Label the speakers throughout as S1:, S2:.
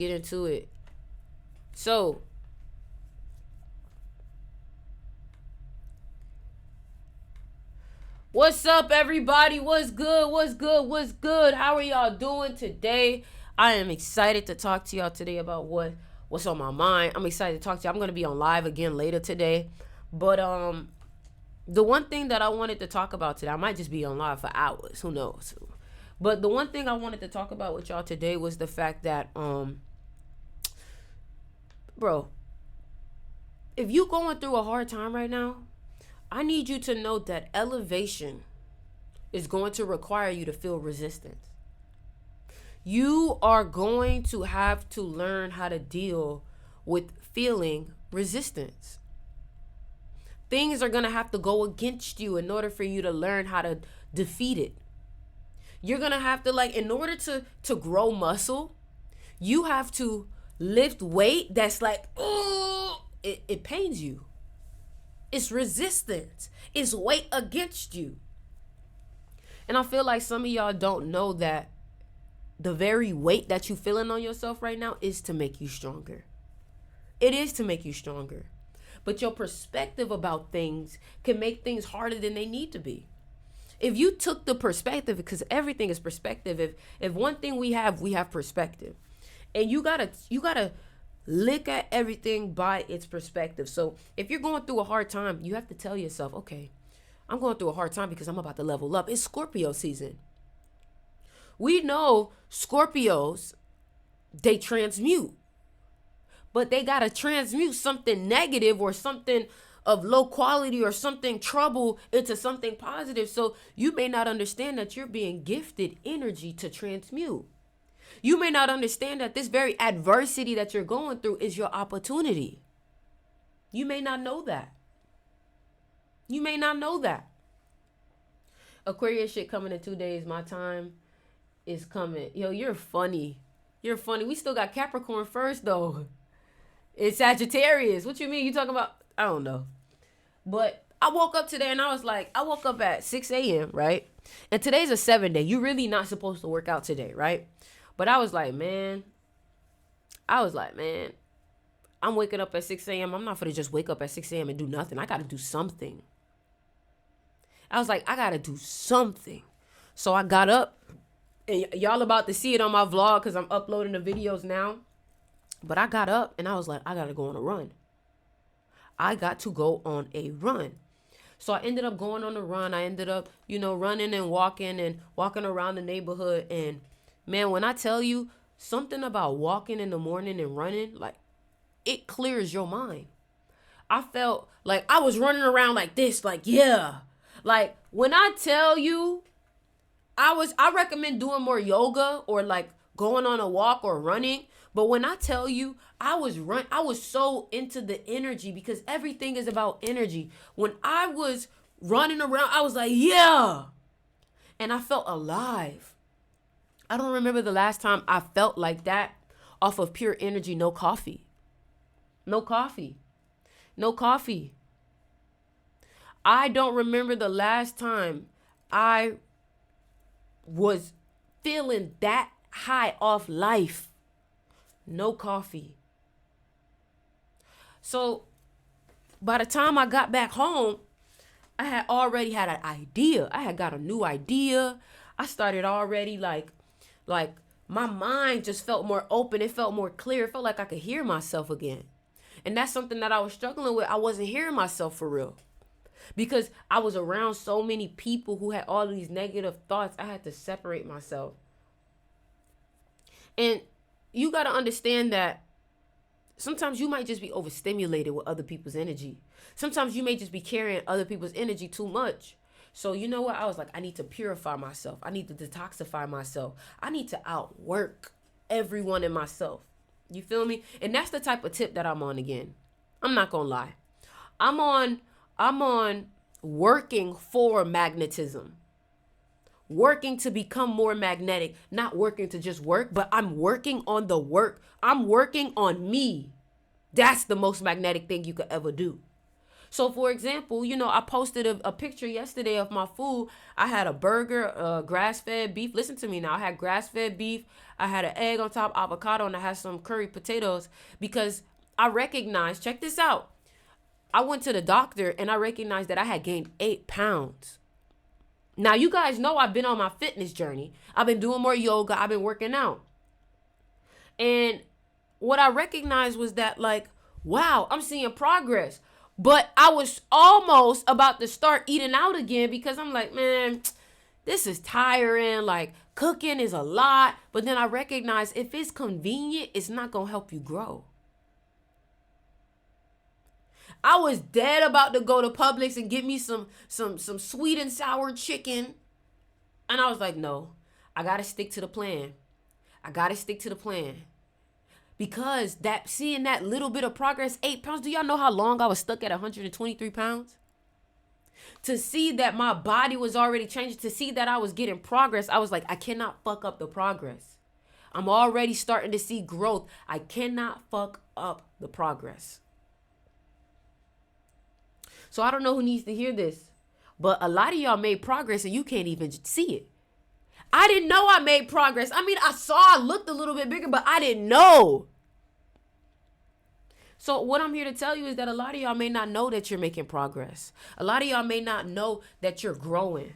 S1: get into it. So, what's up, everybody? What's good? What's good? What's good? How are y'all doing today? I am excited to talk to y'all today about what's on my mind. I'm excited to talk to you. I'm gonna be on live again later today, but the one thing that I wanted to talk about today, I might just be on live for hours. Who knows? But the one thing I wanted to talk about with y'all today was the fact that bro, if you going through a hard time right now, I need you to know that elevation is going to require you to feel resistance. You are going to have to learn how to deal with feeling resistance. Things are going to have to go against you in order for you to learn how to defeat it. You're going to have to, like, in order to grow muscle, you have to lift weight that's like, oh, it pains you. It's resistance. It's weight against you. And I feel like some of y'all don't know that the very weight that you feeling on yourself right now is to make you stronger. It is to make you stronger. But your perspective about things can make things harder than they need to be. If you took the perspective, because everything is perspective. If one thing we have perspective. And you gotta look at everything by its perspective. So if you're going through a hard time, you have to tell yourself, okay, I'm going through a hard time because I'm about to level up. It's Scorpio season. We know Scorpios, they transmute. But they got to transmute something negative or something of low quality or something trouble into something positive. So you may not understand that you're being gifted energy to transmute. You may not understand that this very adversity that you're going through is your opportunity. You may not know that. You may not know that. Aquarius shit coming in 2 days. My time is coming. Yo, you're funny. You're funny. We still got Capricorn first, though. It's Sagittarius. What you mean? You talking about? I don't know. But I woke up today and I was like, I woke up at 6 a.m., right? And today's a 7-day. You're really not supposed to work out today, right? But I was like, man, I'm waking up at 6 a.m. I'm not going to just wake up at 6 a.m. and do nothing. I got to do something. I was like, I got to do something. So I got up, and y'all about to see it on my vlog because I'm uploading the videos now. But I got up and I was like, I got to go on a run. I got to go on a run. So I ended up going on a run. I ended up, running and walking around the neighborhood. And man, when I tell you something about walking in the morning and running, like, it clears your mind. I felt like I was running around like this, like, yeah. Like, when I tell you, I recommend doing more yoga or like going on a walk or running. But when I tell you, I was so into the energy because everything is about energy. When I was running around, I was like, yeah. And I felt alive. I don't remember the last time I felt like that off of pure energy, no coffee. No coffee. No coffee. I don't remember the last time I was feeling that high off life. No coffee. So by the time I got back home, I had already had an idea. I had got a new idea. I started already like my mind just felt more open. It felt more clear. It felt like I could hear myself again. And that's something that I was struggling with. I wasn't hearing myself for real. Because I was around so many people who had all these negative thoughts. I had to separate myself. And you got to understand that sometimes you might just be overstimulated with other people's energy. Sometimes you may just be carrying other people's energy too much. So you know what? I was like, I need to purify myself. I need to detoxify myself. I need to outwork everyone in myself. You feel me? And that's the type of tip that I'm on again. I'm not going to lie. I'm on working for magnetism. Working to become more magnetic, not working to just work, but I'm working on the work. I'm working on me. That's the most magnetic thing you could ever do. So for example, I posted a picture yesterday of my food. I had a burger, grass-fed beef. Listen to me now. I had grass-fed beef. I had an egg on top, avocado, and I had some curry potatoes because I recognized, check this out. I went to the doctor and I recognized that I had gained 8 pounds. Now, you guys know I've been on my fitness journey. I've been doing more yoga. I've been working out. And what I recognized was that, like, wow, I'm seeing progress. But I was almost about to start eating out again because I'm like, man, this is tiring. Like, cooking is a lot. But then I recognized if it's convenient, it's not going to help you grow. I was dead about to go to Publix and get me some sweet and sour chicken. And I was like, no, I got to stick to the plan. Because seeing that little bit of progress, 8 pounds, do y'all know how long I was stuck at 123 pounds? To see that my body was already changing, to see that I was getting progress, I was like, I cannot fuck up the progress. I'm already starting to see growth. I cannot fuck up the progress. So I don't know who needs to hear this, but a lot of y'all made progress and you can't even see it. I didn't know I made progress. I mean, I looked a little bit bigger, but I didn't know. So what I'm here to tell you is that a lot of y'all may not know that you're making progress. A lot of y'all may not know that you're growing.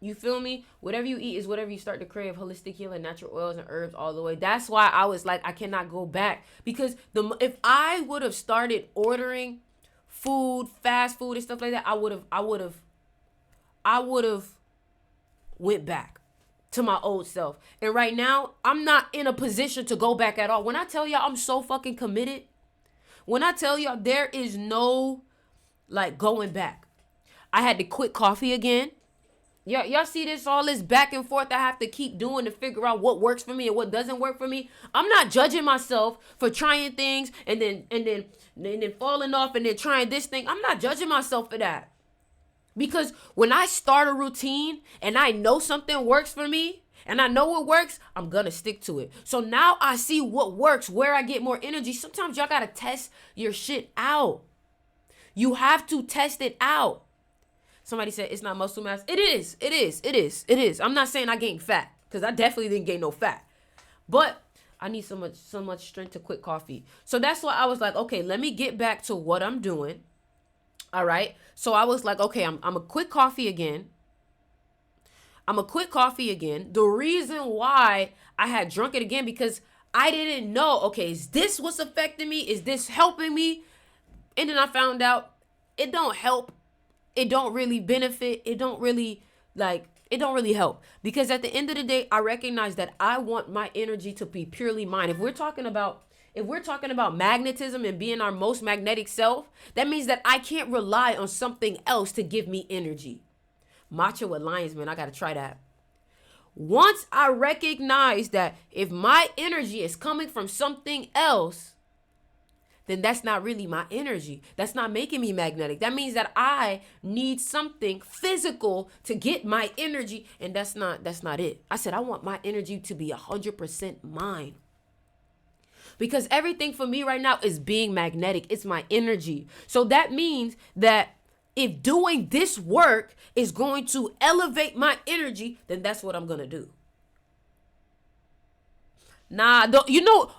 S1: You feel me? Whatever you eat is whatever you start to crave. Holistic healing, natural oils and herbs all the way. That's why I was like, I cannot go back. Because if I would have started ordering food, fast food and stuff like that, I would have went back to my old self. And right now, I'm not in a position to go back at all. When I tell y'all I'm so fucking committed, when I tell y'all there is no like going back. I had to quit coffee again. Y'all see all this back and forth I have to keep doing to figure out what works for me and what doesn't work for me. I'm not judging myself for trying things and then falling off and then trying this thing. I'm not judging myself for that. Because when I start a routine and I know something works for me and I know what works, I'm going to stick to it. So now I see what works, where I get more energy. Sometimes y'all got to test your shit out. You have to test it out. Somebody said it's not muscle mass. It is. I'm not saying I gained fat because I definitely didn't gain no fat. But I need so much strength to quit coffee. So that's why I was like, okay, let me get back to what I'm doing. All right. So I was like, okay, I'm going to quit coffee again. The reason why I had drunk it again, because I didn't know, okay, is this what's affecting me? Is this helping me? And then I found out it don't help. It don't really benefit. It don't really help. Because at the end of the day, I recognize that I want my energy to be purely mine. If we're talking about magnetism and being our most magnetic self, that means that I can't rely on something else to give me energy. Matcha with lions, man, I got to try that. Once I recognize that if my energy is coming from something else, then that's not really my energy. That's not making me magnetic. That means that I need something physical to get my energy, and that's not it. I said I want my energy to be 100% mine. Because everything for me right now is being magnetic. It's my energy. So that means that if doing this work is going to elevate my energy, then that's what I'm going to do.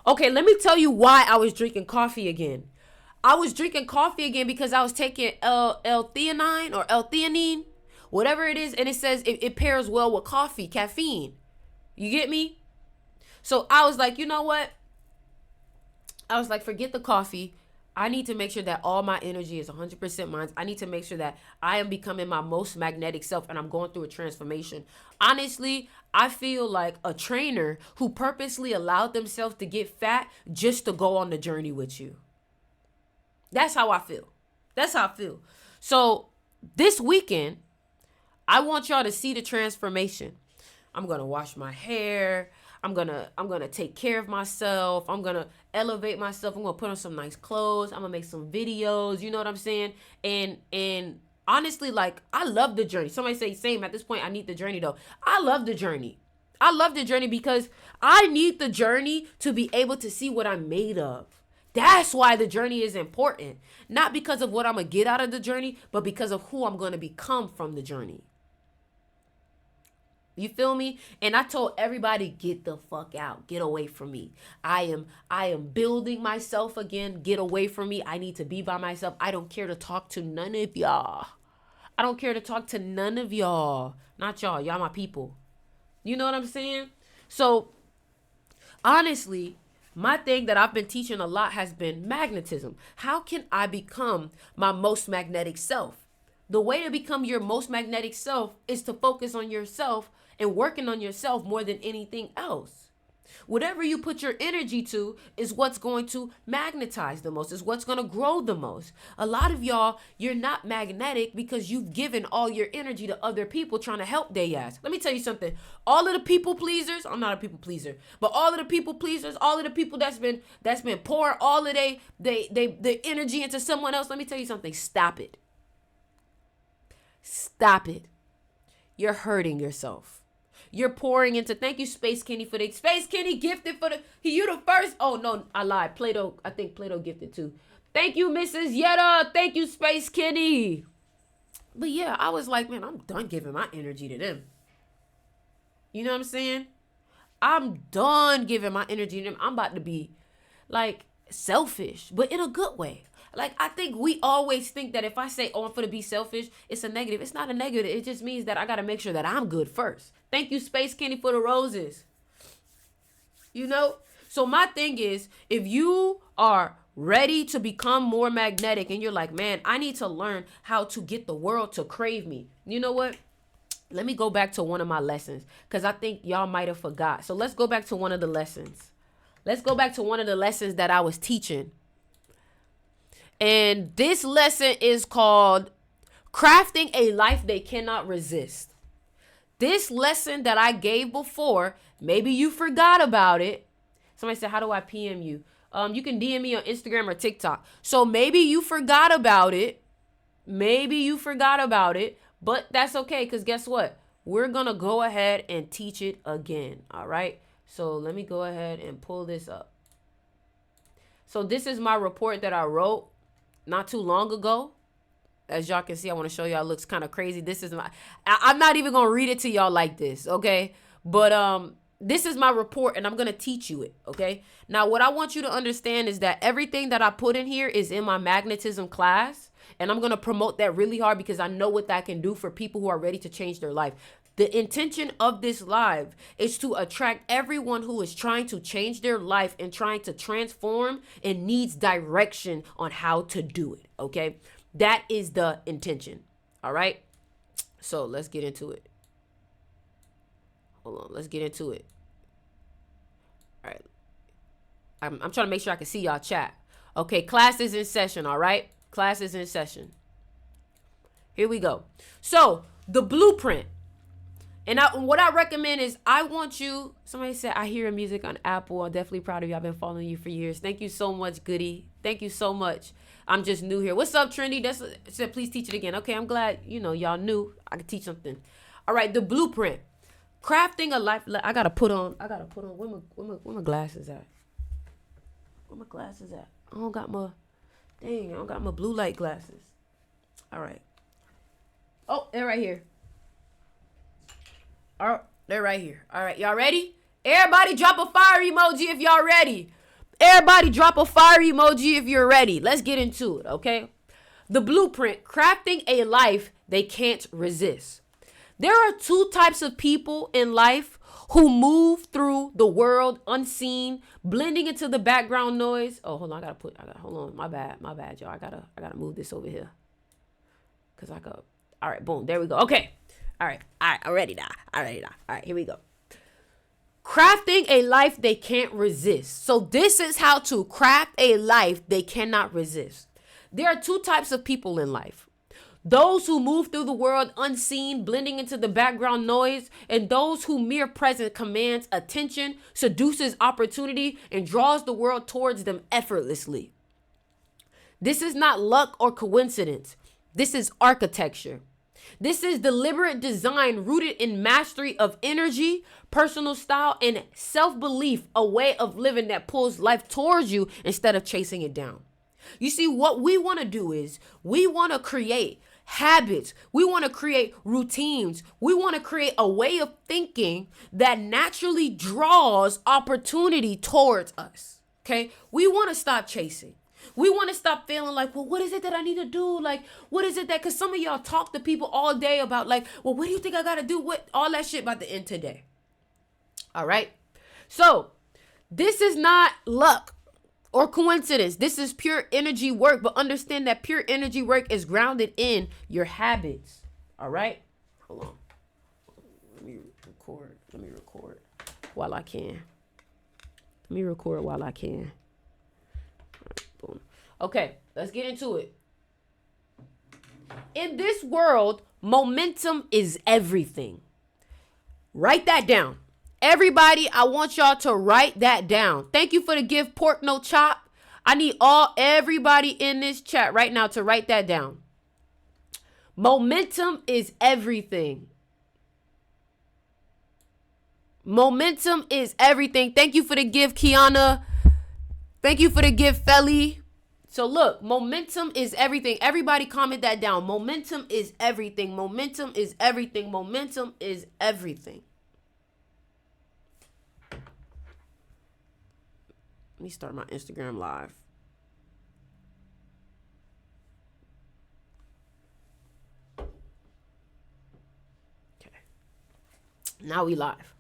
S1: Okay, let me tell you why I was drinking coffee again. I was drinking coffee again because I was taking L-theanine, whatever it is, and it says it pairs well with coffee, caffeine. You get me? So I was like, you know what? I was like, forget the coffee. I need to make sure that all my energy is 100% mine. I need to make sure that I am becoming my most magnetic self and I'm going through a transformation. Honestly, I feel like a trainer who purposely allowed themselves to get fat just to go on the journey with you. That's how I feel. So this weekend, I want y'all to see the transformation. I'm going to wash my hair. I'm gonna take care of myself. I'm gonna elevate myself. I'm gonna put on some nice clothes. I'm gonna make some videos. You know what I'm saying? And honestly, like, I love the journey. Somebody say same. At this point, I need the journey though. I love the journey because I need the journey to be able to see what I'm made of. That's why the journey is important. Not because of what I'm going to get out of the journey, but because of who I'm going to become from the journey. You feel me? And I told everybody, get the fuck out. Get away from me. I am building myself again. Get away from me. I need to be by myself. I don't care to talk to none of y'all. I don't care to talk to none of y'all. Not y'all. Y'all my people. You know what I'm saying? So, honestly, my thing that I've been teaching a lot has been magnetism. How can I become my most magnetic self? The way to become your most magnetic self is to focus on yourself and working on yourself more than anything else. Whatever you put your energy to is what's going to magnetize the most, is what's going to grow the most. A lot of y'all, you're not magnetic because you've given all your energy to other people trying to help their ass. Let me tell you something. All of the people pleasers, I'm not a people pleaser, but all of the people pleasers, all of the people that's been pouring all of the energy into someone else, let me tell you something. Stop it. Stop it. You're hurting yourself. You're pouring into, thank you, Space Kenny, for the, Space Kenny gifted for the, you the first, oh no, I lied, Plato, I think Plato gifted too. Thank you, Mrs. Yetta, thank you, Space Kenny. But yeah, I was like, man, I'm done giving my energy to them. You know what I'm saying? I'm done giving my energy to them. I'm about to be like selfish, but in a good way. Like, I think we always think that if I say, oh, I'm going to be selfish, it's a negative. It's not a negative. It just means that I got to make sure that I'm good first. Thank you, Space Kenny, for the roses. You know? So my thing is, if you are ready to become more magnetic and you're like, man, I need to learn how to get the world to crave me. You know what? Let me go back to one of my lessons because I think y'all might have forgot. So let's go back to one of the lessons. Let's go back to one of the lessons that I was teaching. And this lesson is called Crafting a Life They Cannot Resist. This lesson that I gave before, maybe you forgot about it. Somebody said, how do I PM you? You can DM me on Instagram or TikTok. So maybe you forgot about it. Maybe you forgot about it. But that's okay, because guess what? We're going to go ahead and teach it again. All right. So let me go ahead and pull this up. So this is my report that I wrote not too long ago. As y'all can see, I want to show y'all, it looks kind of crazy. This is I'm not even going to read it to y'all like this, okay? But this is my report and I'm going to teach you it, okay? Now, what I want you to understand is that everything that I put in here is in my magnetism class. And I'm going to promote that really hard because I know what that can do for people who are ready to change their life. The intention of this live is to attract everyone who is trying to change their life and trying to transform and needs direction on how to do it. Okay. That is the intention. All right. So let's get into it. Hold on. Let's get into it. All right. I'm trying to make sure I can see y'all chat. Okay. Class is in session. All right. Class is in session. Here we go. So the blueprint. And what I recommend is I want you, somebody said, I hear music on Apple. I'm definitely proud of you. I've been following you for years. Thank you so much, Goody. Thank you so much. I'm just new here. What's up, Trinity? That's said, please teach it again. Okay, I'm glad, y'all knew I could teach something. All right, the blueprint. Crafting a life. I got to put on, where my glasses at? Where my glasses at? I don't got my blue light glasses. All right. Oh, they're right here. All right, they're right here. All right, y'all ready? Everybody drop a fire emoji if y'all ready. Everybody drop a fire emoji if you're ready. Let's get into it, okay? The blueprint, crafting a life they can't resist. There are two types of people in life who move through the world unseen, blending into the background noise. Oh, hold on, hold on, my bad, y'all. I gotta move this over here. All right, boom, there we go. Okay. All right, I'm ready now. All right, here we go. Crafting a life they can't resist. So this is how to craft a life they cannot resist. There are two types of people in life. Those who move through the world unseen, blending into the background noise, and those who mere presence commands attention, seduces opportunity, and draws the world towards them effortlessly. This is not luck or coincidence. This is architecture. This is deliberate design rooted in mastery of energy, personal style, and self-belief, a way of living that pulls life towards you instead of chasing it down. You see, what we want to do is we want to create habits. We want to create routines. We want to create a way of thinking that naturally draws opportunity towards us. Okay? We want to stop chasing. We want to stop feeling like, well, what is it that I need to do? Like, what is it that, because some of y'all talk to people all day about like, well, what do you think I got to do? What, all that shit about the end today. All right. So this is not luck or coincidence. This is pure energy work, but understand that pure energy work is grounded in your habits. All right. Hold on. Let me record while I can. Okay, let's get into it. In this world, momentum is everything. Write that down. Everybody, I want y'all to write that down. Thank you for the gift, Pork No Chop. I need everybody in this chat right now to write that down. Momentum is everything. Momentum is everything. Thank you for the gift, Kiana. Thank you for the gift, Feli. So look, momentum is everything. Everybody comment that down. Momentum is everything. Momentum is everything. Momentum is everything. Let me start my Instagram live. Okay. Now we live.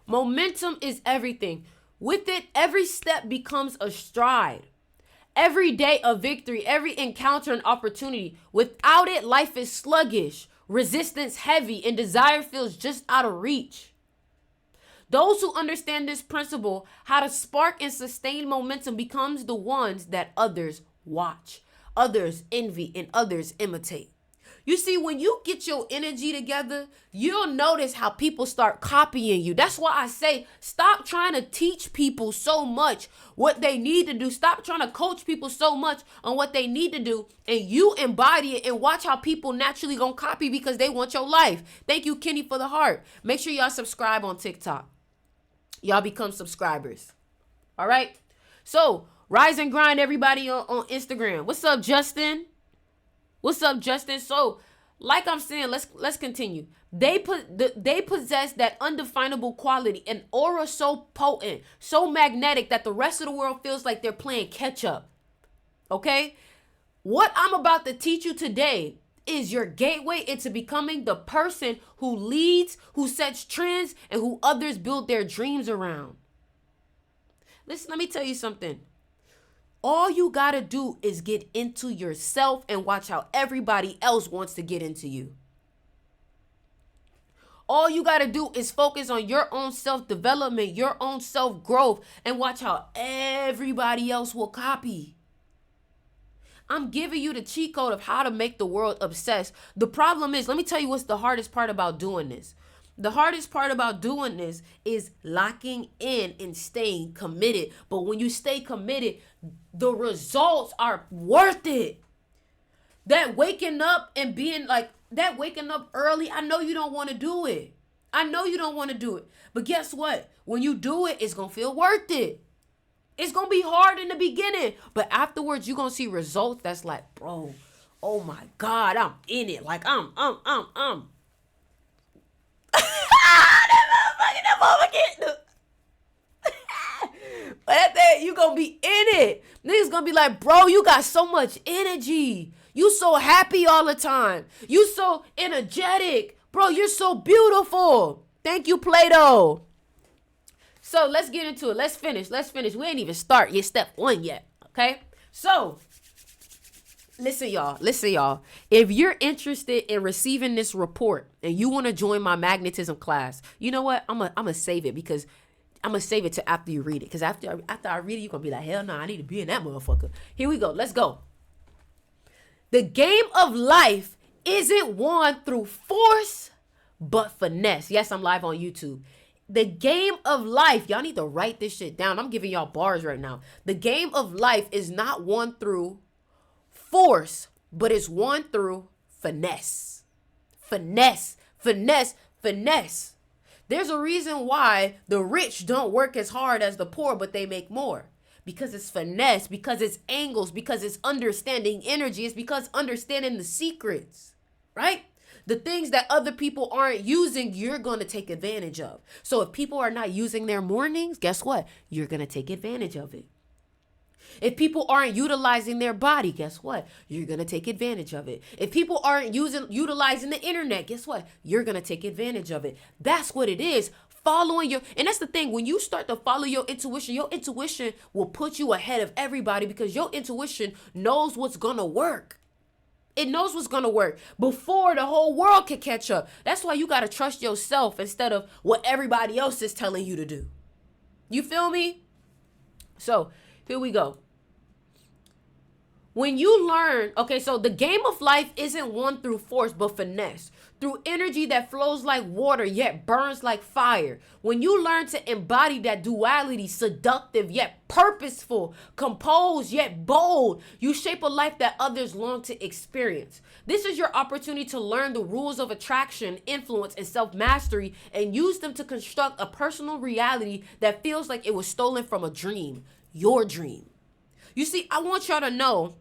S1: Momentum is everything. With it, every step becomes a stride. Every day a victory, every encounter an opportunity. Without it, life is sluggish, resistance heavy, and desire feels just out of reach. Those who understand this principle, how to spark and sustain momentum, becomes the ones that others watch, others envy, and others imitate. You see, when you get your energy together, you'll notice how people start copying you. That's why I say, stop trying to teach people so much what they need to do. Stop trying to coach people so much on what they need to do. And you embody it and watch how people naturally gonna copy because they want your life. Thank you, Kenny, for the heart. Make sure y'all subscribe on TikTok. Y'all become subscribers. All right? So, rise and grind, everybody on Instagram. What's up, Justin? What's up, Justin? So, like I'm saying, let's continue. They possess that undefinable quality, an aura so potent, so magnetic that the rest of the world feels like they're playing catch up. Okay? What I'm about to teach you today is your gateway into becoming the person who leads, who sets trends, and who others build their dreams around. Listen, let me tell you something. All you gotta do is get into yourself and watch how everybody else wants to get into you. All you gotta do is focus on your own self-development, your own self-growth, and watch how everybody else will copy. I'm giving you the cheat code of how to make the world obsessed. The problem is, let me tell you what's the hardest part about doing this. The hardest part about doing this is locking in and staying committed. But when you stay committed, the results are worth it. That waking up and being like, that waking up early, I know you don't want to do it. I know you don't want to do it. But guess what? When you do it, it's going to feel worth it. It's going to be hard in the beginning. But afterwards, you're going to see results that's like, bro, oh my God, I'm in it. Like, I'm. But that you gonna be in it. Niggas gonna be like, bro, you got so much energy. You so happy all the time. You so energetic. Bro, you're so beautiful. Thank you, Play-Doh. So let's get into it. Let's finish. We ain't even start yet. Step 1 yet. Okay? So listen, y'all. If you're interested in receiving this report and you want to join my magnetism class, you know what? I'm gonna save it because I'm gonna save it to after you read it. Because after I read it, you're gonna be like, hell no, I need to be in that motherfucker. Here we go. Let's go. The game of life isn't won through force, but finesse. Yes, I'm live on YouTube. The game of life, y'all need to write this shit down. I'm giving y'all bars right now. The game of life is not won through force, but it's won through finesse. finesse, finesse, finesse. There's a reason why the rich don't work as hard as the poor, but they make more. Because it's finesse, because it's angles, because it's understanding energy. It's because understanding the secrets, right? The things that other people aren't using, you're going to take advantage of. So if people are not using their mornings, guess what? You're going to take advantage of it. If people aren't utilizing their body, guess what? You're going to take advantage of it. If people aren't utilizing the internet, guess what? You're going to take advantage of it. That's what it is. Following your, and that's the thing, when you start to follow your intuition will put you ahead of everybody because your intuition knows what's going to work. It knows what's going to work before the whole world can catch up. That's why you got to trust yourself instead of what everybody else is telling you to do. You feel me? So here we go. When you learn, okay, so the game of life isn't won through force, but finesse. Through energy that flows like water, yet burns like fire. When you learn to embody that duality, seductive, yet purposeful, composed, yet bold, you shape a life that others long to experience. This is your opportunity to learn the rules of attraction, influence, and self-mastery, and use them to construct a personal reality that feels like it was stolen from a dream, your dream. You see, I want y'all to know,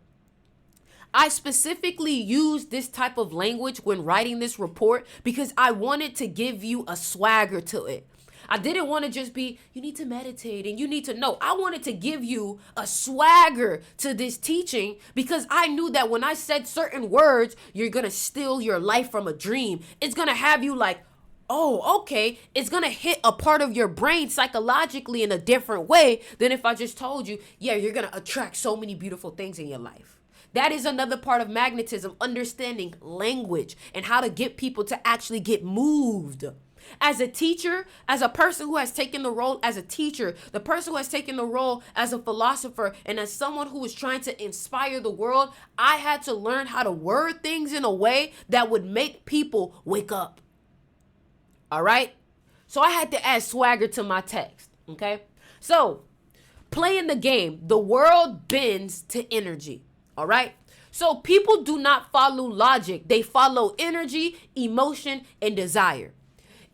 S1: I specifically used this type of language when writing this report because I wanted to give you a swagger to it. I didn't want to just be, you need to meditate and you need to know. I wanted to give you a swagger to this teaching because I knew that when I said certain words, you're going to steal your life from a dream. It's going to have you like, oh, okay, it's going to hit a part of your brain psychologically in a different way than if I just told you, yeah, you're going to attract so many beautiful things in your life. That is another part of magnetism, understanding language and how to get people to actually get moved. As a teacher, as a person who has taken the role as a teacher, the person who has taken the role as a philosopher, and as someone who is trying to inspire the world, I had to learn how to word things in a way that would make people wake up. All right? So I had to add swagger to my text, okay? So, playing the game, the world bends to energy, all right? So people do not follow logic. They follow energy, emotion, and desire.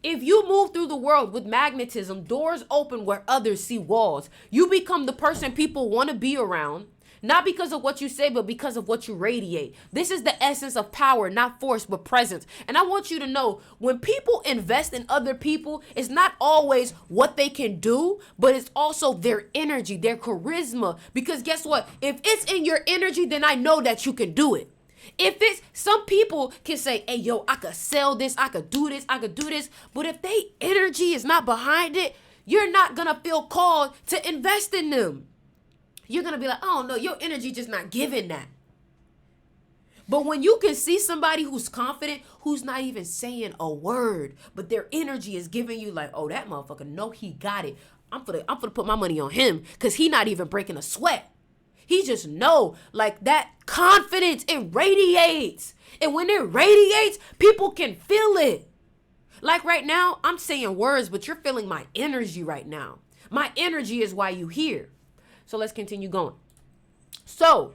S1: If you move through the world with magnetism, doors open where others see walls. You become the person people want to be around. Not because of what you say, but because of what you radiate. This is the essence of power, not force, but presence. And I want you to know, when people invest in other people, it's not always what they can do, but it's also their energy, their charisma. Because guess what? If it's in your energy, then I know that you can do it. If it's, some people can say, hey, yo, I could sell this, I could do this, I could do this. But if they energy is not behind it, you're not going to feel called to invest in them. You're going to be like, oh, no, your energy just not giving that. But when you can see somebody who's confident, who's not even saying a word, but their energy is giving you like, oh, that motherfucker, no, he got it. I'm gonna put my money on him because he not even breaking a sweat. He just know, like, that confidence, it radiates. And when it radiates, people can feel it. Like right now, I'm saying words, but you're feeling my energy right now. My energy is why you here. So let's continue going. So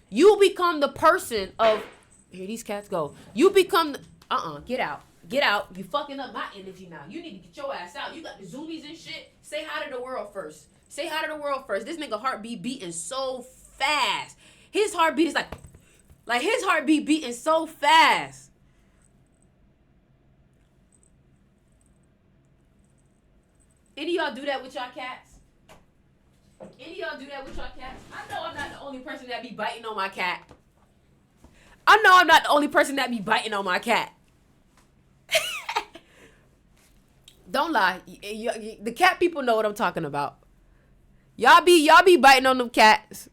S1: you become the person of, here these cats go. You become, get out. Get out. You fucking up my energy now. You need to get your ass out. You got the zoomies and shit. Say hi to the world first. Say hi to the world first. This nigga heartbeat beating so fast. His heartbeat is like his heartbeat beating so fast. Any of y'all do that with y'all cats? Any of y'all do that with y'all cats? I know I'm not the only person that be biting on my cat. I know I'm not the only person that be biting on my cat. Don't lie. The cat people know what I'm talking about. Y'all be biting on them cats.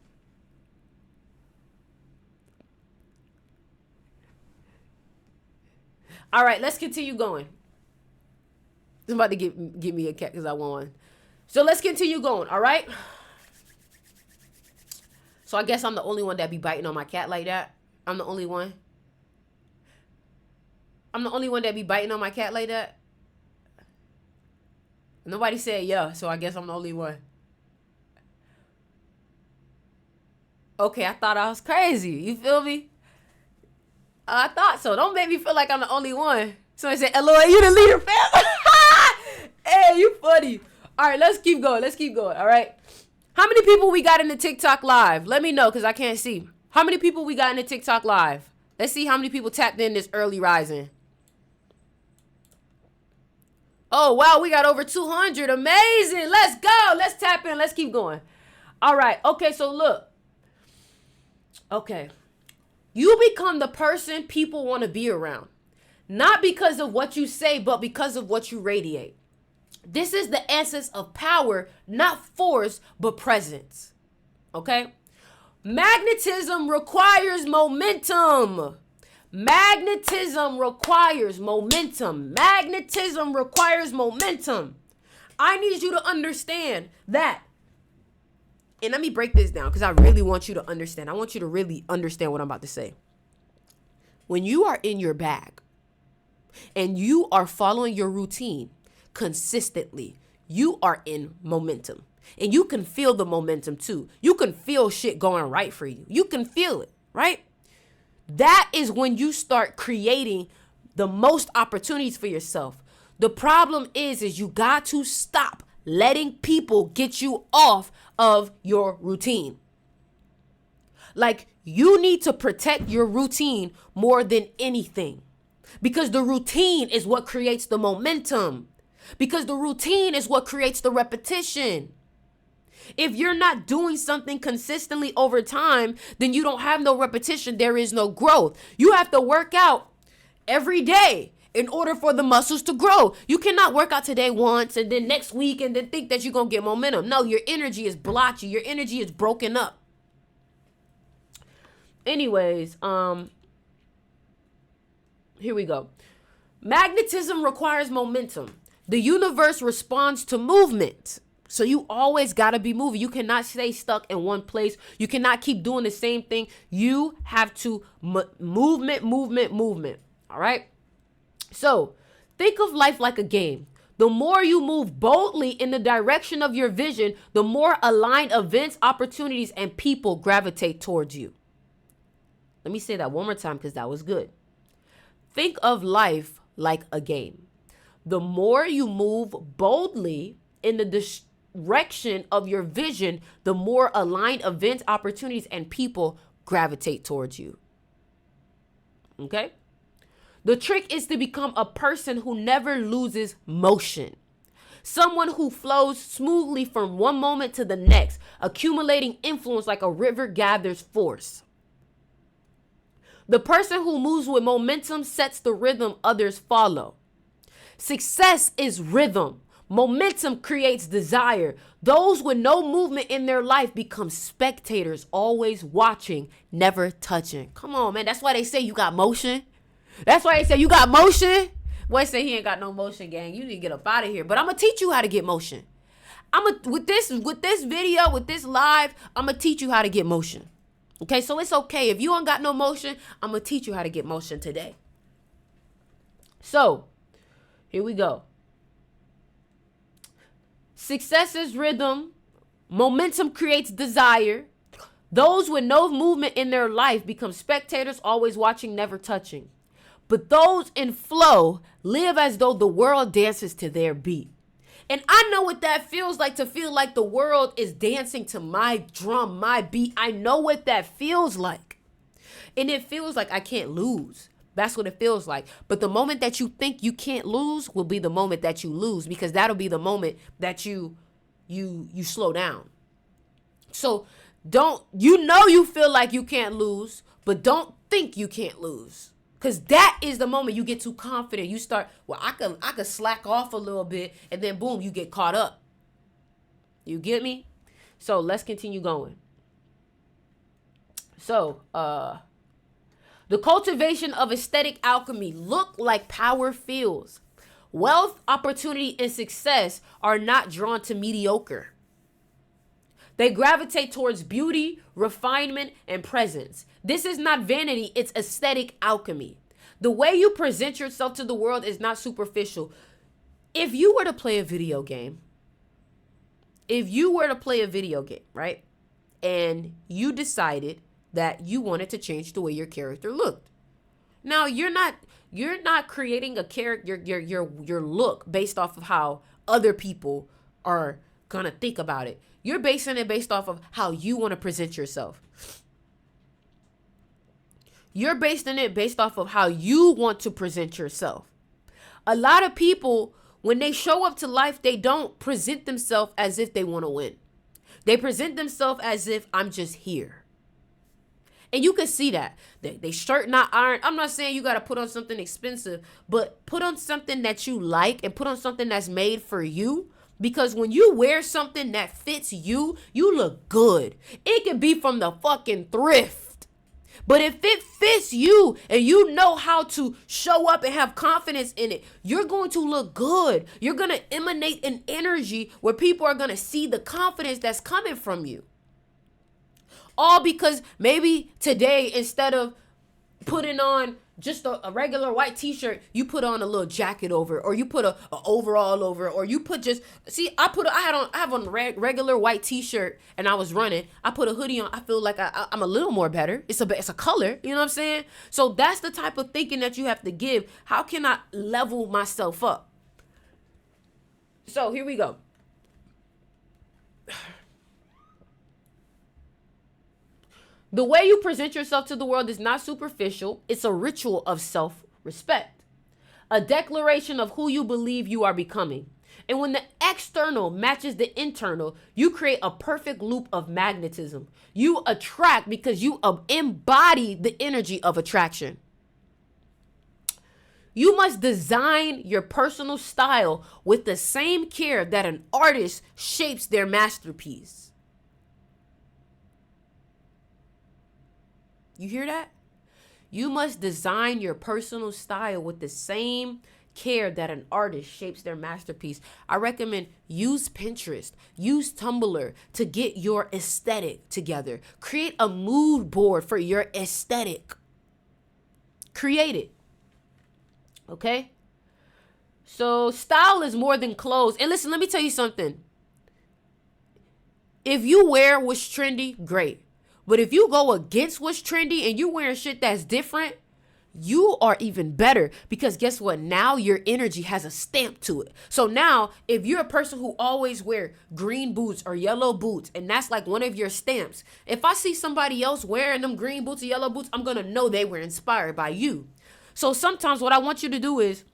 S1: All right, let's continue going. I'm about to give me a cat because I want one. So let's continue going, all right? So I guess I'm the only one that be biting on my cat like that. I'm the only one. I'm the only one that be biting on my cat like that. Nobody said yeah, so I guess I'm the only one. Okay, I thought I was crazy. You feel me? I thought so. Don't make me feel like I'm the only one. Somebody said, LOA, you the leader, fam. Hey, you funny. All right, let's keep going. All right. How many people we got in the TikTok live? Let me know because I can't see. How many people we got in the TikTok live? Let's see how many people tapped in this early rising. Oh, wow. We got over 200. Amazing. Let's go. Let's tap in. Let's keep going. All right. Okay, so look. Okay. You become the person people want to be around. Not because of what you say, but because of what you radiate. This is the essence of power, not force, but presence. Okay? Magnetism requires momentum. Magnetism requires momentum. Magnetism requires momentum. I need you to understand that. And let me break this down because I really want you to understand. I want you to really understand what I'm about to say. When you are in your bag and you are following your routine consistently, you are in momentum. And you can feel the momentum too. You can feel shit going right for you. You can feel it, right? That is when you start creating the most opportunities for yourself. The problem is you got to stop letting people get you off of your routine. Like, you need to protect your routine more than anything, because the routine is what creates the momentum, because the routine is what creates the repetition. If you're not doing something consistently over time, then you don't have no repetition. There is no growth. You have to work out every day in order for the muscles to grow. You cannot work out today once and then next week and then think that you're going to get momentum. No, your energy is blotchy. Your energy is broken up. Anyways, here we go. Magnetism requires momentum. The universe responds to movement. So you always got to be moving. You cannot stay stuck in one place. You cannot keep doing the same thing. You have to movement. All right. So think of life like a game. The more you move boldly in the direction of your vision, the more aligned events, opportunities, and people gravitate towards you. Let me say that one more time because that was good. Think of life like a game. The more you move boldly in the direction of your vision, the more aligned events, opportunities, and people gravitate towards you. Okay? The trick is to become a person who never loses motion. Someone who flows smoothly from one moment to the next, accumulating influence like a river gathers force. The person who moves with momentum sets the rhythm others follow. Success is rhythm. Momentum creates desire. Those with no movement in their life become spectators, always watching, never touching. Come on, man. That's why they say you got motion. That's why they say you got motion. Boy say he ain't got no motion, gang. You need to get up out of here. But I'm going to teach you how to get motion. With this video, with this live, I'm going to teach you how to get motion. Okay, so it's okay. If you ain't got no motion, I'm going to teach you how to get motion today. So, here we go. Success is rhythm. Momentum creates desire. Those with no movement in their life become spectators, always watching, never touching. But those in flow live as though the world dances to their beat. And I know what that feels like, to feel like the world is dancing to my drum, my beat. I know what that feels like. And it feels like I can't lose. That's what it feels like. But the moment that you think you can't lose will be the moment that you lose, because that'll be the moment that you slow down. So you feel like you can't lose, but don't think you can't lose. Because that is the moment you get too confident. You start, well, I could slack off a little bit, and then boom, you get caught up. You get me? So let's continue going. So, the cultivation of aesthetic alchemy look like power feels. Wealth, opportunity, and success are not drawn to mediocre. They gravitate towards beauty, refinement, and presence. This is not vanity, it's aesthetic alchemy. The way you present yourself to the world is not superficial. If you were to play a video game, right? And you decided that you wanted to change the way your character looked. Now you're not creating a character your look based off of how other people are gonna think about it. You're basing it based off of how you want to present yourself. You're basing it based off of how you want to present yourself. A lot of people, when they show up to life, they don't present themselves as if they want to win. They present themselves as if I'm just here. And you can see that. They shirt not iron. I'm not saying you got to put on something expensive, but put on something that you like and put on something that's made for you. Because when you wear something that fits you, you look good. It can be from the fucking thrift. But if it fits you and you know how to show up and have confidence in it, you're going to look good. You're going to emanate an energy where people are going to see the confidence that's coming from you. All because maybe today, instead of putting on just a regular white t-shirt, you put on a little jacket over, or you put a overall over, or you put just, see, I have on regular white t-shirt and I was running. I put a hoodie on. I feel like I'm a little more better. It's a color, you know what I'm saying? So that's the type of thinking that you have to give. How can I level myself up? So here we go. The way you present yourself to the world is not superficial. It's a ritual of self-respect, a declaration of who you believe you are becoming. And when the external matches the internal, you create a perfect loop of magnetism. You attract because you embody the energy of attraction. You must design your personal style with the same care that an artist shapes their masterpiece. You hear that? You must design your personal style with the same care that an artist shapes their masterpiece. I recommend use Pinterest, use Tumblr to get your aesthetic together. Create a mood board for your aesthetic. Create it. Okay? So style is more than clothes. And listen, let me tell you something. If you wear what's trendy, great. But if you go against what's trendy and you're wearing shit that's different, you are even better, because guess what? Now your energy has a stamp to it. So now if you're a person who always wear green boots or yellow boots, and that's like one of your stamps, if I see somebody else wearing them green boots or yellow boots, I'm going to know they were inspired by you. So sometimes what I want you to do is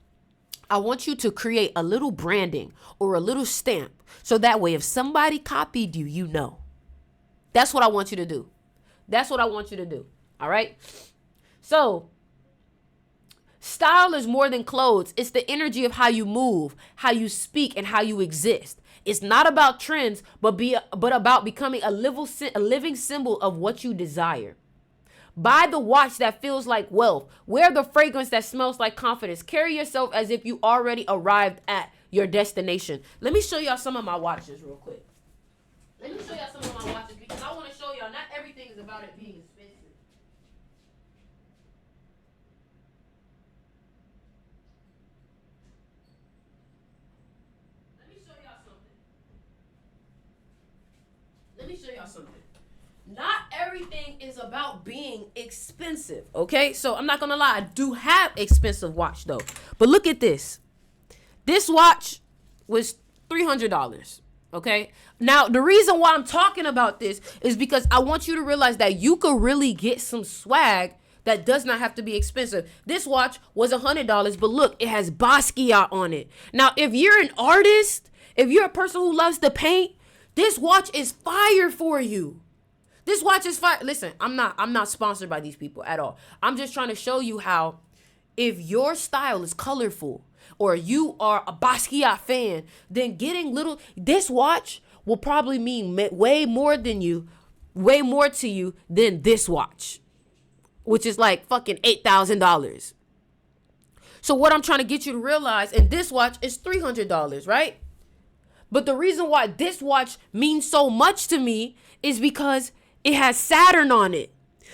S1: I want you to create a little branding or a little stamp. So that way, if somebody copied you, you know. That's what I want you to do. That's what I want you to do. All right. So style is more than clothes. It's the energy of how you move, how you speak, and how you exist. It's not about trends, but about becoming a living symbol of what you desire. Buy the watch that feels like wealth. Wear the fragrance that smells like confidence. Carry yourself as if you already arrived at your destination. Let me show y'all some of my watches real quick. Let me show y'all some of my watches, because I want to show y'all not everything is about it being expensive. Let me show y'all something. Not everything is about being expensive, okay? So I'm not going to lie. I do have expensive watch, though. But look at this. This watch was $300. Okay. Now, the reason why I'm talking about this is because I want you to realize that you could really get some swag that does not have to be expensive. This watch was $100, but look, it has Basquiat on it. Now, if you're an artist, if you're a person who loves to paint, this watch is fire for you. This watch is fire. Listen, I'm not sponsored by these people at all. I'm just trying to show you how, if your style is colorful, or you are a Basquiat fan, then this watch will probably mean way more to you than this watch, which is like fucking $8,000. So what I'm trying to get you to realize, and this watch is $300, right? But the reason why this watch means so much to me is because it has Saturn on it.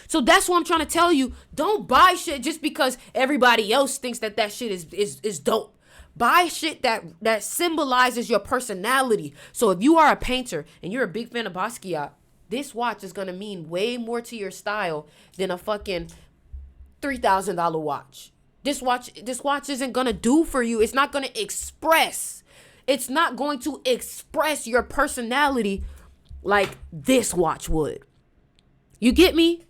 S1: So that's what I'm trying to tell you. Don't buy shit just because everybody else thinks that shit is dope. Buy shit that symbolizes your personality. So if you are a painter and you're a big fan of Basquiat, this watch is going to mean way more to your style than a fucking $3,000 watch. This watch isn't gonna do for you. It's not gonna express. It's not going to express your personality like this watch would. You get me?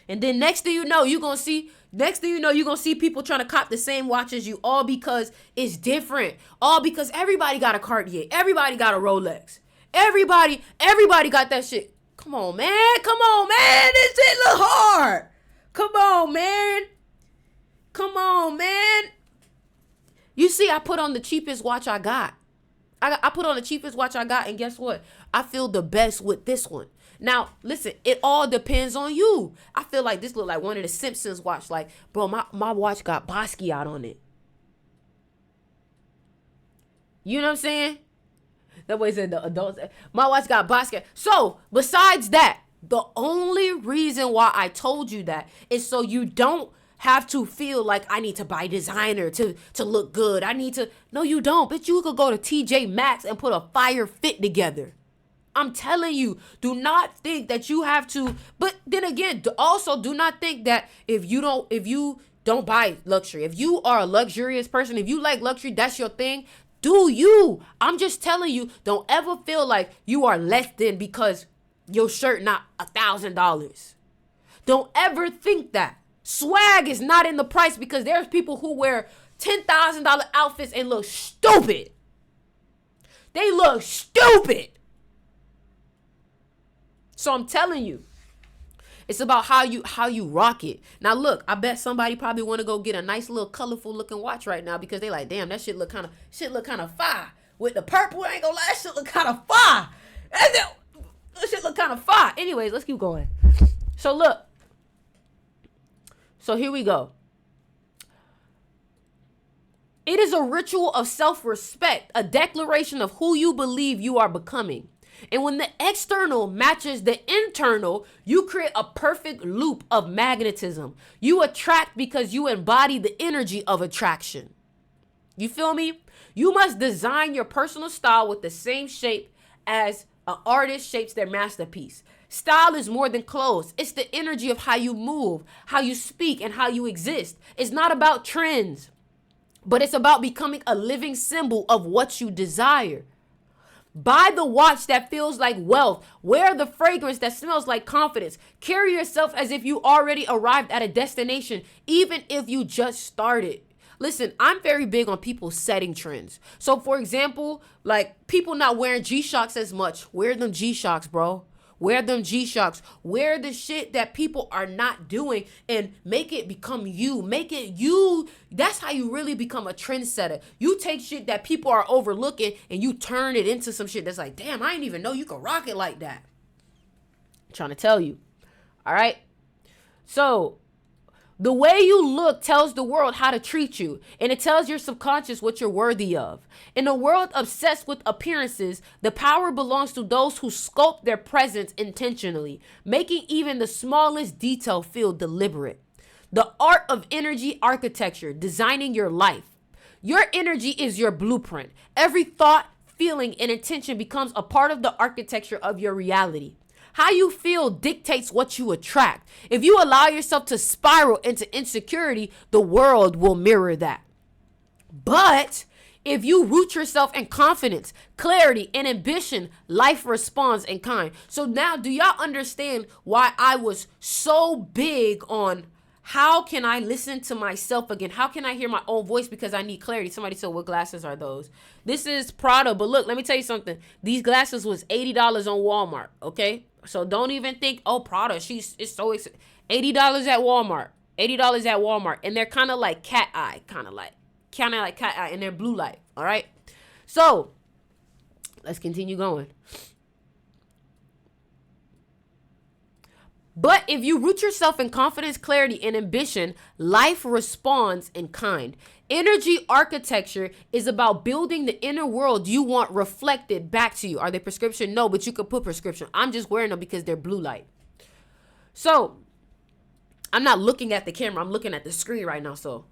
S1: And then next thing you know, you're going to see people trying to cop the same watch as you, all because it's different. All because everybody got a Cartier. Everybody got a Rolex. Everybody got that shit. Come on, man. This shit look hard. Come on, man. You see, I put on the cheapest watch I got. I put on the cheapest watch I got, and guess what? I feel the best with this one. Now, listen, it all depends on you. I feel like this look like one of the Simpsons watch. Like, bro, my watch got Basquiat on it. You know what I'm saying? That way said the adults. My watch got Basquiat. So, besides that, the only reason why I told you that is so you don't have to feel like I need to buy designer to look good. No, you don't. Bitch, you could go to TJ Maxx and put a fire fit together. I'm telling you, do not think that you have to. But then again, also do not think that if you don't buy luxury, if you are a luxurious person, if you like luxury, that's your thing. Do you? I'm just telling you, don't ever feel like you are less than because your shirt not $1,000. Don't ever think that. Swag is not in the price, because there's people who wear $10,000 outfits and look stupid. They look stupid. So I'm telling you, it's about how you rock it. Now look, I bet somebody probably want to go get a nice little colorful looking watch right now because they like, damn, that shit look kind of fire. With the purple, I ain't gonna lie, that shit look kind of fire. That shit look kind of fire. Anyways, let's keep going. So look. So here we go. It is a ritual of self-respect, a declaration of who you believe you are becoming. And when the external matches the internal, you create a perfect loop of magnetism. You attract because you embody the energy of attraction. You feel me? You must design your personal style with the same shape as an artist shapes their masterpiece. Style is more than clothes. It's the energy of how you move, how you speak, and how you exist. It's not about trends, but it's about becoming a living symbol of what you desire. Buy the watch that feels like wealth. Wear the fragrance that smells like confidence. Carry yourself as if you already arrived at a destination, even if you just started. Listen, I'm very big on people setting trends. So, for example, like people not wearing G-Shocks as much. Wear them G-Shocks, bro. Wear them G-Shocks. Wear the shit that people are not doing and make it become you. Make it you. That's how you really become a trendsetter. You take shit that people are overlooking and you turn it into some shit that's like, damn, I didn't even know you could rock it like that. I'm trying to tell you. All right. So the way you look tells the world how to treat you, and it tells your subconscious what you're worthy of. In a world obsessed with appearances, the power belongs to those who sculpt their presence intentionally, making even the smallest detail feel deliberate. The art of energy architecture, designing your life. Your energy is your blueprint. Every thought, feeling, and intention becomes a part of the architecture of your reality. How you feel dictates what you attract. If you allow yourself to spiral into insecurity, the world will mirror that. But if you root yourself in confidence, clarity, and ambition, life responds in kind. So now, do y'all understand why I was so big on how can I listen to myself again? How can I hear my own voice? Because I need clarity. Somebody said, what glasses are those? This is Prada. But look, let me tell you something. These glasses was $80 on Walmart, okay? So don't even think, oh, Prada, it's so expensive. $80 at Walmart. $80 at Walmart. And they're kind of like cat eye, and they're blue light, all right? So let's continue going. But if you root yourself in confidence, clarity, and ambition, life responds in kind. Energy architecture is about building the inner world you want reflected back to you. Are they prescription? No, but you could put prescription. I'm just wearing them because they're blue light. So I'm not looking at the camera. I'm looking at the screen right now. So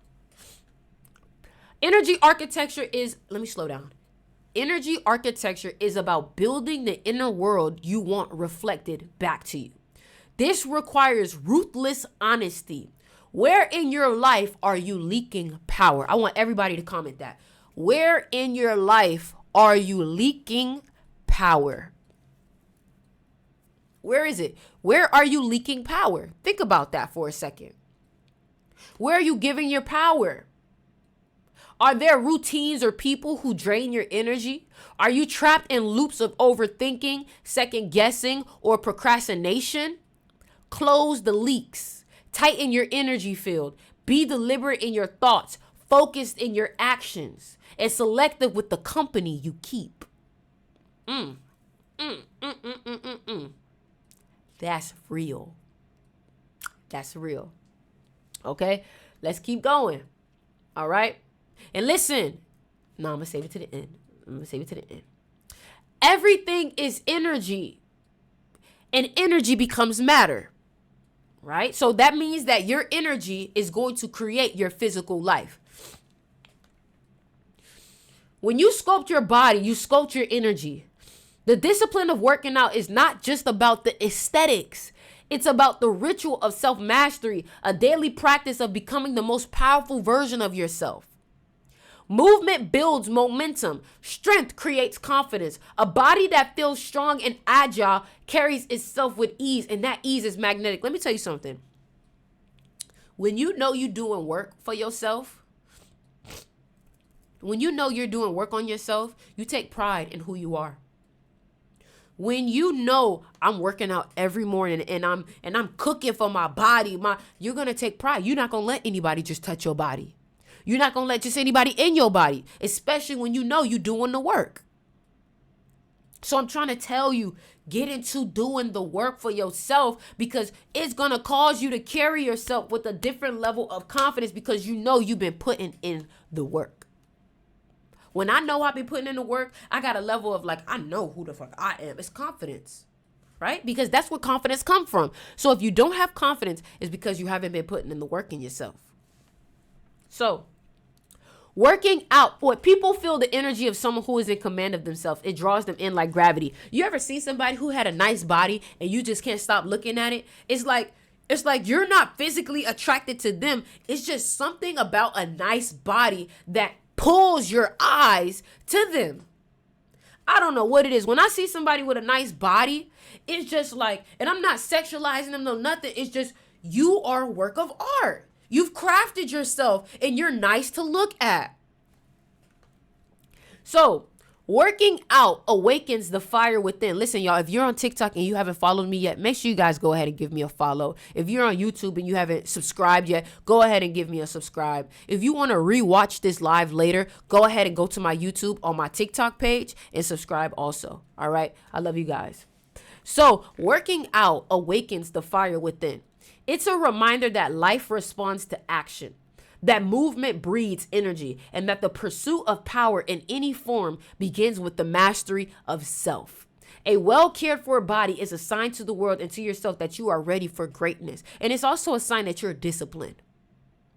S1: energy architecture is, let me slow down. energy architecture is about building the inner world you want reflected back to you. This requires ruthless honesty. Where in your life are you leaking power? I want everybody to comment that. Where in your life are you leaking power? Where is it? Where are you leaking power? Think about that for a second. Where are you giving your power? Are there routines or people who drain your energy? Are you trapped in loops of overthinking, second guessing, or procrastination? Close the leaks. Tighten your energy field. Be deliberate in your thoughts, focused in your actions, and selective with the company you keep. That's real. That's real. Okay, let's keep going. All right. And listen, no, I'm going to save it to the end. Everything is energy, and energy becomes matter, right? So that means that your energy is going to create your physical life. When you sculpt your body, you sculpt your energy. The discipline of working out is not just about the aesthetics. It's about the ritual of self-mastery, a daily practice of becoming the most powerful version of yourself. Movement builds momentum. Strength creates confidence. A body that feels strong and agile carries itself with ease, and that ease is magnetic. Let me tell you something. When you know you're doing work for yourself, when you know you're doing work on yourself, you take pride in who you are. When you know I'm working out every morning and I'm cooking for my body, you're going to take pride. You're not going to let anybody just touch your body. You're not going to let just anybody in your body, especially when you know you're doing the work. So I'm trying to tell you, get into doing the work for yourself, because it's going to cause you to carry yourself with a different level of confidence, because you know you've been putting in the work. When I know I've been putting in the work, I got a level of like, I know who the fuck I am. It's confidence, right? Because that's where confidence comes from. So if you don't have confidence, it's because you haven't been putting in the work in yourself. So working out, when people feel the energy of someone who is in command of themselves, it draws them in like gravity. You ever see somebody who had a nice body and you just can't stop looking at it? It's like you're not physically attracted to them. It's just something about a nice body that pulls your eyes to them. I don't know what it is. When I see somebody with a nice body, it's just like, and I'm not sexualizing them, no nothing. It's just, you are a work of art. You've crafted yourself and you're nice to look at. So working out awakens the fire within. Listen, y'all, if you're on TikTok and you haven't followed me yet, make sure you guys go ahead and give me a follow. If you're on YouTube and you haven't subscribed yet, go ahead and give me a subscribe. If you want to rewatch this live later, go ahead and go to my YouTube on my TikTok page and subscribe also. All right. I love you guys. So working out awakens the fire within. It's a reminder that life responds to action, that movement breeds energy, and that the pursuit of power in any form begins with the mastery of self. A well cared for body is a sign to the world and to yourself that you are ready for greatness. And it's also a sign that you're disciplined.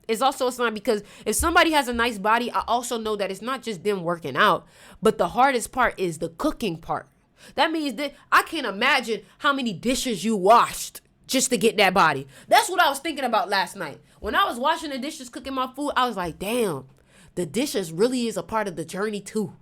S1: It's also a sign, because if somebody has a nice body, I also know that it's not just them working out, but the hardest part is the cooking part. That means that I can't imagine how many dishes you washed just to get that body. That's what I was thinking about last night. When I was washing the dishes, cooking my food, I was like, damn, the dishes really is a part of the journey too.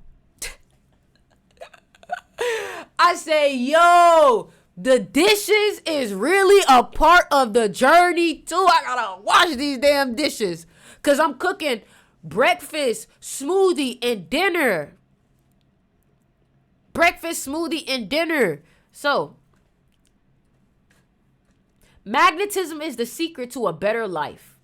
S1: I say, yo, the dishes is really a part of the journey too. I gotta wash these damn dishes because I'm cooking breakfast, smoothie, and dinner. Breakfast, smoothie, and dinner. So magnetism is the secret to a better life.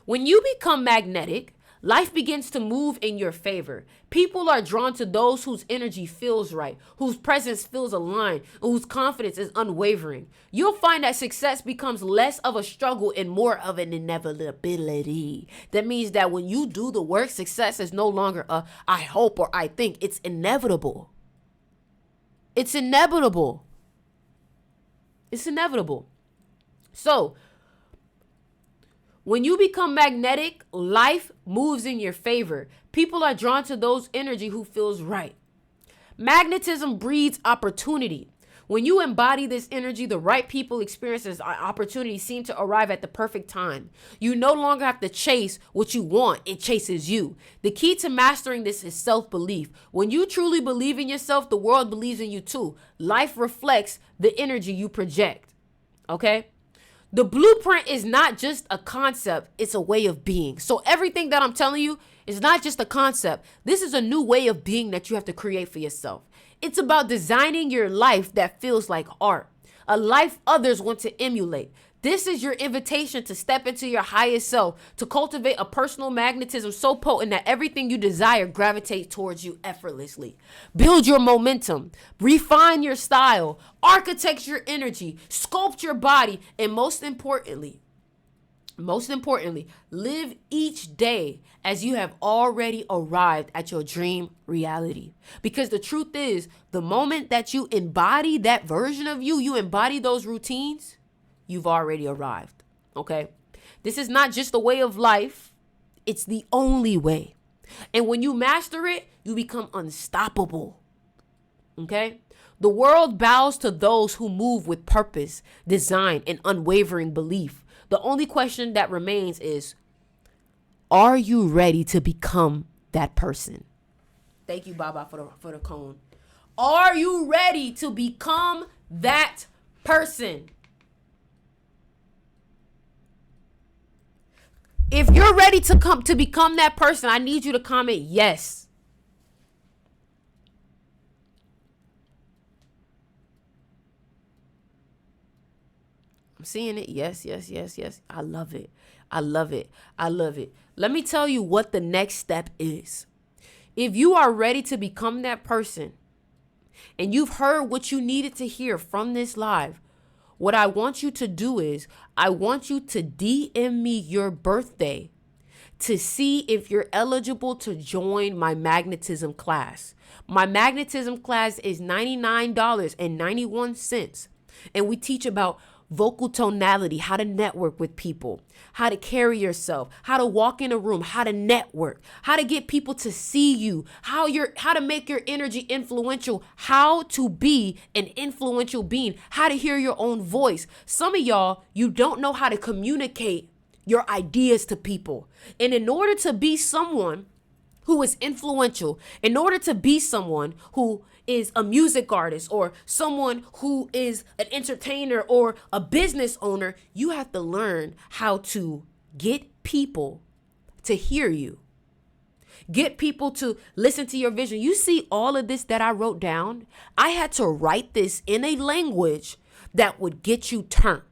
S1: When you become magnetic, life begins to move in your favor. People are drawn to those whose energy feels right, whose presence feels aligned, and whose confidence is unwavering. You'll find that success becomes less of a struggle and more of an inevitability. That means that when you do the work, success is no longer a I hope or I think. It's inevitable. It's inevitable. It's inevitable. So, when you become magnetic, life moves in your favor. People are drawn to those energy who feels right, Magnetism breeds opportunity. When you embody this energy, the right people, experiences, opportunities seem to arrive at the perfect time. You no longer have to chase what you want. It chases you. The key to mastering this is self-belief. When you truly believe in yourself, the world believes in you too. Life reflects the energy you project. Okay? The blueprint is not just a concept. It's a way of being. So everything that I'm telling you is not just a concept. This is a new way of being that you have to create for yourself. It's about designing your life that feels like art, a life others want to emulate. This is your invitation to step into your highest self, to cultivate a personal magnetism so potent that everything you desire gravitates towards you effortlessly. Build your momentum, refine your style, architect your energy, sculpt your body, and most importantly, live each day as you have already arrived at your dream reality. Because the truth is, the moment that you embody that version of you, you embody those routines, you've already arrived. Okay? This is not just a way of life. It's the only way. And when you master it, you become unstoppable. Okay? The world bows to those who move with purpose, design, and unwavering belief. The only question that remains is, are you ready to become that person? Thank you, Baba, for the cone. Are you ready to become that person? If you're ready to become that person, I need you to comment yes. I'm seeing it. Yes. I love it. Let me tell you what the next step is. If you are ready to become that person and you've heard what you needed to hear from this live, what I want you to do is I want you to DM me your birthday to see if you're eligible to join my magnetism class. My magnetism class is $99.91. And we teach about vocal tonality, how to network with people, how to carry yourself, how to walk in a room, how to network, how to get people to see you, how to make your energy influential, how to be an influential being, how to hear your own voice. Some of y'all, you don't know how to communicate your ideas to people. And in order to be someone who is influential, in order to be someone who is a music artist or someone who is an entertainer or a business owner, you have to learn how to get people to hear you. Get people to listen to your vision. You see all of this that I wrote down? I had to write this in a language that would get you turned.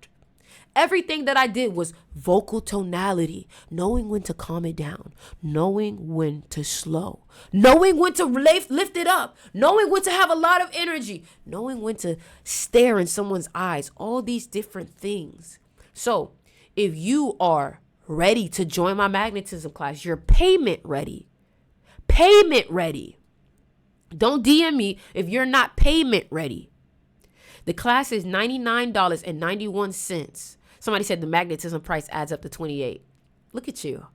S1: Everything that I did was vocal tonality, knowing when to calm it down, knowing when to slow, knowing when to lift it up, knowing when to have a lot of energy, knowing when to stare in someone's eyes, all these different things. So if you are ready to join my magnetism class, you're payment ready. Don't DM me if you're not payment ready. The class is $99.91. Somebody said the magnetism price adds up to $28. Look at you.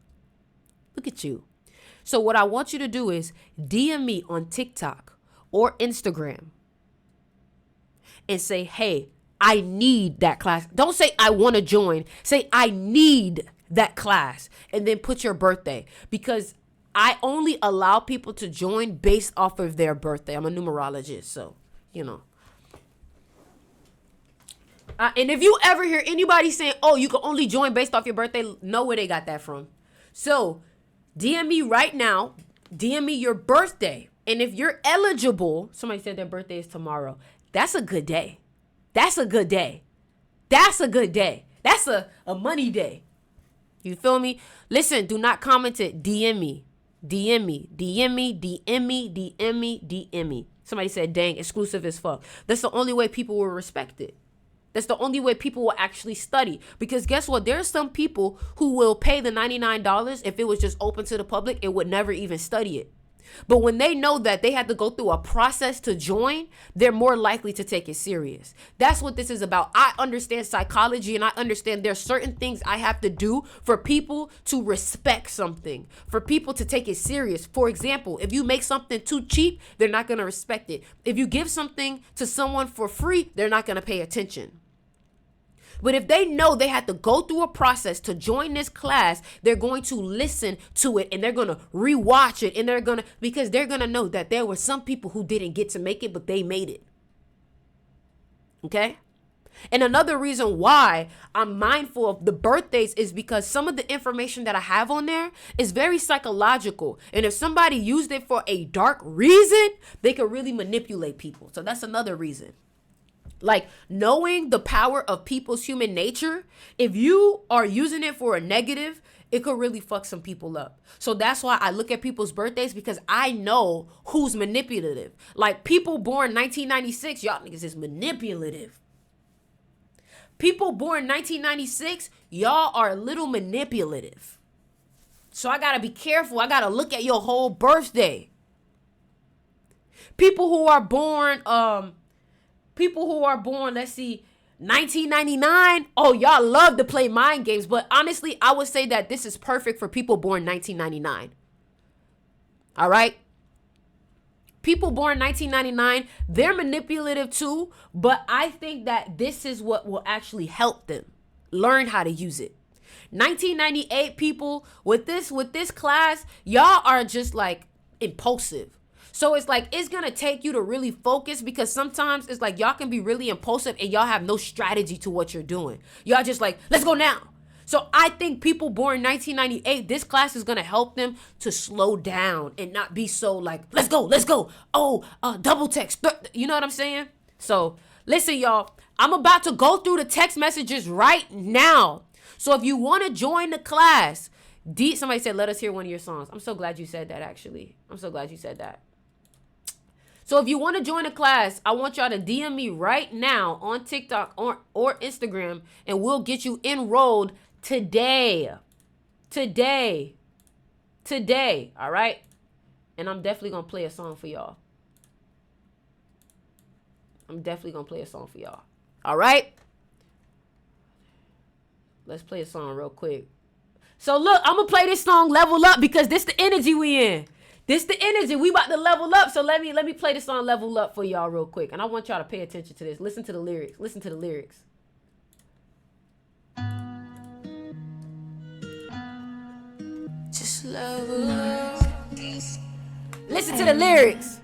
S1: So what I want you to do is DM me on TikTok or Instagram and say, hey, I need that class. Don't say I want to join. Say I need that class, and then put your birthday, because I only allow people to join based off of their birthday. I'm a numerologist, so, you know. And if you ever hear anybody saying, oh, you can only join based off your birthday, know where they got that from. So DM me right now. DM me your birthday. And if you're eligible, somebody said their birthday is tomorrow. That's a good day. That's a money day. You feel me? Listen, do not comment it. DM me. Somebody said, dang, exclusive as fuck. That's the only way people will respect it. That's the only way people will actually study. Because guess what? There's some people who will pay the $99 if it was just open to the public and would never even study it. But when they know that they had to go through a process to join, they're more likely to take it serious. That's what this is about. I understand psychology, and I understand there's certain things I have to do for people to respect something, for people to take it serious. For example, if you make something too cheap, they're not going to respect it. If you give something to someone for free, they're not going to pay attention. But if they know they had to go through a process to join this class, they're going to listen to it, and they're going to rewatch it, and because they're going to know that there were some people who didn't get to make it, but they made it. Okay? And another reason why I'm mindful of the birthdays is because some of the information that I have on there is very psychological. And if somebody used it for a dark reason, they could really manipulate people. So that's another reason. Like, knowing the power of people's human nature, if you are using it for a negative, it could really fuck some people up. So that's why I look at people's birthdays, because I know who's manipulative. Like, people born 1996, y'all niggas is manipulative. People born 1996, y'all are a little manipulative. So I gotta be careful. I gotta look at your whole birthday. People who are born, let's see, 1999. Oh, y'all love to play mind games. But honestly, I would say that this is perfect for people born 1999. All right? People born 1999, they're manipulative too. But I think that this is what will actually help them learn how to use it. 1998 people with this class, y'all are just like impulsive. So it's like, it's going to take you to really focus, because sometimes it's like y'all can be really impulsive and y'all have no strategy to what you're doing. Y'all just like, let's go now. So I think people born 1998, this class is going to help them to slow down and not be so like, let's go. Oh, double text. You know what I'm saying? So listen, y'all, I'm about to go through the text messages right now. So if you want to join the class, somebody said, let us hear one of your songs. I'm so glad you said that, actually. I'm so glad you said that. So if you want to join a class, I want y'all to DM me right now on TikTok or Instagram, and we'll get you enrolled today. All right? And I'm definitely going to play a song for y'all. All right? Let's play a song real quick. So look, I'm going to play this song, Level Up, because this the energy we in. This the energy. We about to level up. So let me play this song, Level Up, for y'all real quick. And I want y'all to pay attention to this. Listen to the lyrics. Just level up. Listen to the lyrics.